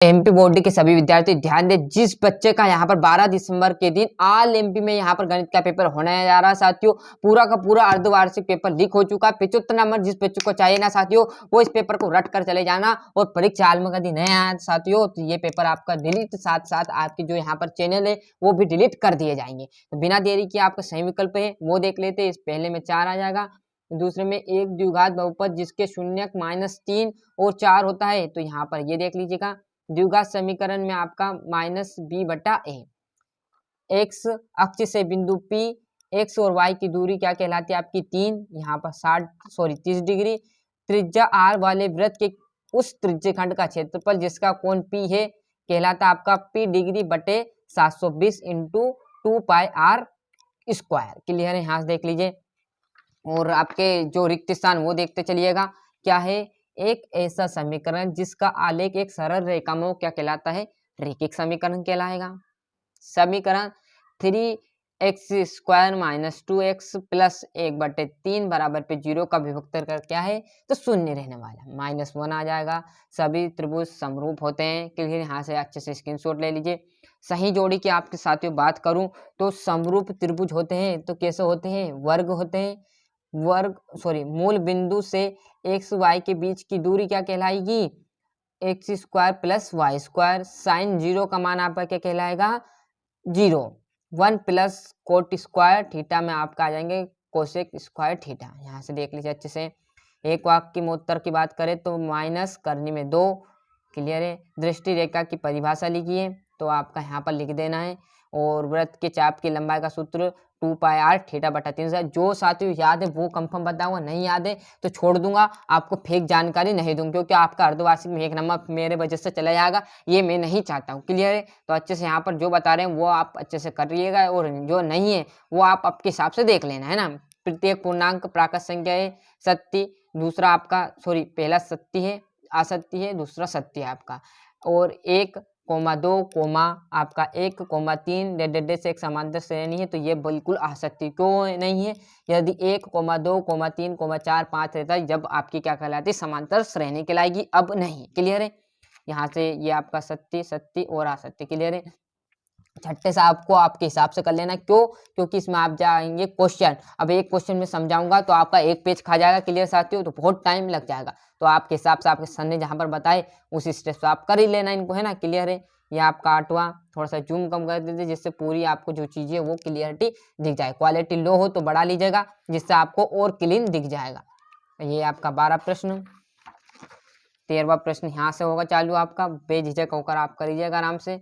MP board के सभी विद्यार्थी ध्यान दें, जिस बच्चे का यहाँ पर 12 दिसंबर के दिन ऑल एमपी में यहाँ पर गणित का पेपर होने जा रहा है साथियों, पूरा का पूरा अर्धवार्षिक पेपर लीक हो चुका है। 75 नंबर जिस बच्चे को चाहिए ना साथियों, वो इस पेपर को रट कर चले जाना। और परीक्षा हाल में कभी नहीं आया साथियों तो ये पेपर आपका डिलीट, साथ साथ आपके जो यहाँ पर चैनल है वो भी डिलीट कर दिए जाएंगे। तो बिना देरी के आपका सही विकल्प है वो देख लेते हैं। इस पहले में 4 आ जाएगा, दूसरे में एक द्विघात बहुपद जिसके शून्यक -3 और 4 होता है, तो यहाँ पर ये देख लीजिएगा। द्विघात समीकरण में आपका -b/a, एक्स अक्ष से बिंदु P, एक्स और y की दूरी क्या कहलाती है आपकी 3, यहाँ पर 30 डिग्री। त्रिज्या r वाले वृत्त के उस त्रिज्यखंड का क्षेत्रफल जिसका कोण P है कहलाता है आपका P डिग्री बटे 720 इंटू 2πr स्क्वायर। क्लियर है, यहाँ से देख लीजिए। और आपके जो रिक्त स्थान वो देखते चलिएगा। क्या है, एक ऐसा समीकरण जिसका आलेख एक सरल रेखा में क्या कहलाता है, रेखिक समीकरण कहलाएगा। समीकरण 3x² - 2x + 1/3 बराबर पे 0 का विभक्त कर क्या है तो शून्य रहने वाला, -1 आ जाएगा। सभी त्रिभुज समरूप होते हैं। क्लियर, यहाँ से अच्छे से स्क्रीनशॉट ले लीजिए। सही जोड़ी की आपके साथियों बात करूं तो समरूप त्रिभुज होते हैं तो कैसे होते हैं, वर्ग होते हैं। मूल बिंदु से एक्स वाई के बीच की दूरी क्या कहलाएगी, x² + y²। साइन 0 का मान आपका क्या कहलाएगा 0। 1 + cot² थीटा में आपका आ जाएंगे cosec² थीटा। यहाँ से देख लीजिए अच्छे से। एक वाक्य में उत्तर की बात करें तो माइनस करने में 2। क्लियर है। दृष्टि रेखा की परिभाषा लिखिए तो आपका यहाँ पर लिख देना है। और वृत्त के चाप की लंबाई का सूत्र 2πr θ/3 से। जो साथियों याद है वो कंफर्म बताऊंगा, नहीं याद है तो छोड़ दूंगा, आपको फेक जानकारी नहीं दूंगा, क्योंकि आपका अर्धवार्षिक में 1 नंबर मेरे वजह से चला जाएगा, ये मैं नहीं चाहता हूँ। क्लियर है, तो अच्छे से यहाँ पर जो बता रहे हैं वो आप अच्छे से कर रहिएगा, और जो नहीं है वो आप आपके हिसाब से देख लेना है ना। प्रत्येक पूर्णांक प्राकृत संख्या है सत्य, दूसरा आपका पहला सत्य है, असत्य है, दूसरा सत्य है आपका। और 1,2, आपका 1,3 डेड से एक समांतर श्रेणी है तो ये बिल्कुल असत्य क्यों नहीं है। यदि 1,2, 3, 4, 5 रहता है जब आपकी क्या कहलाती है समांतर श्रेणी कहलाएगी, अब नहीं। क्लियर है, यहाँ से ये आपका सत्य, सत्य और असत्य। क्लियर है। छठे से आपको आपके हिसाब से कर लेना, क्यों, क्योंकि इसमें आप जाएंगे क्वेश्चन। अब एक क्वेश्चन में समझाऊंगा तो आपका एक पेज खा जाएगा। क्लियर साथियों, तो बहुत टाइम लग जाएगा, तो आपके हिसाब से आपके सर ने जहां पर बताए उस स्टेप से आप कर ही लेना इनको, है ना। क्लियर है। ये आपका 8वां, थोड़ा सा जूम कम कर दीजिए जिससे पूरी आपको जो चीजें है वो क्लियरिटी दिख जाए। क्वालिटी लो हो तो बढ़ा लीजिएगा जिससे आपको और क्लीन दिख जाएगा। ये आपका 12 प्रश्न। 13वां प्रश्न यहाँ से होगा चालू आपका, बेझिझक होकर आप करिएगा आराम से।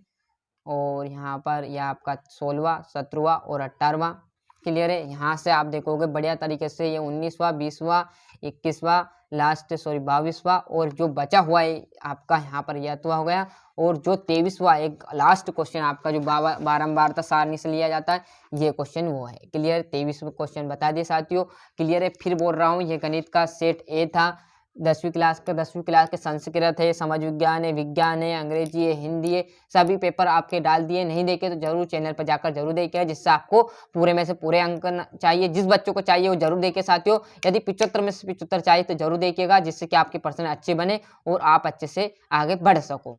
और यहाँ पर यह आपका 16वां, 17वां और 18वां। क्लियर है। यहाँ से आप देखोगे बढ़िया तरीके से ये 19वां, 20वां, 21वां, लास्ट 22वां, और जो बचा हुआ है आपका यहाँ पर यह तो हो गया। और जो 23वां एक लास्ट क्वेश्चन आपका जो बारंबारता सारणी से लिया जाता है, ये क्वेश्चन वो है। क्लियर, 23वां क्वेश्चन बता दिए साथियों। क्लियर है, फिर बोल रहा हूँ ये गणित का सेट ए था 10वीं क्लास के संस्कृत है, समाज विज्ञान है, विज्ञान है, अंग्रेजी है, हिंदी है, सभी पेपर आपके डाल दिए। नहीं देखे तो जरूर चैनल पर जाकर जरूर देखे, जिससे आपको पूरे में से पूरे अंक चाहिए। जिस बच्चों को चाहिए वो जरूर देखे साथियों। यदि 75 में से 75 चाहिए तो जरूर देखिएगा, जिससे कि आपके परसेंट अच्छे बने और आप अच्छे से आगे बढ़ सको।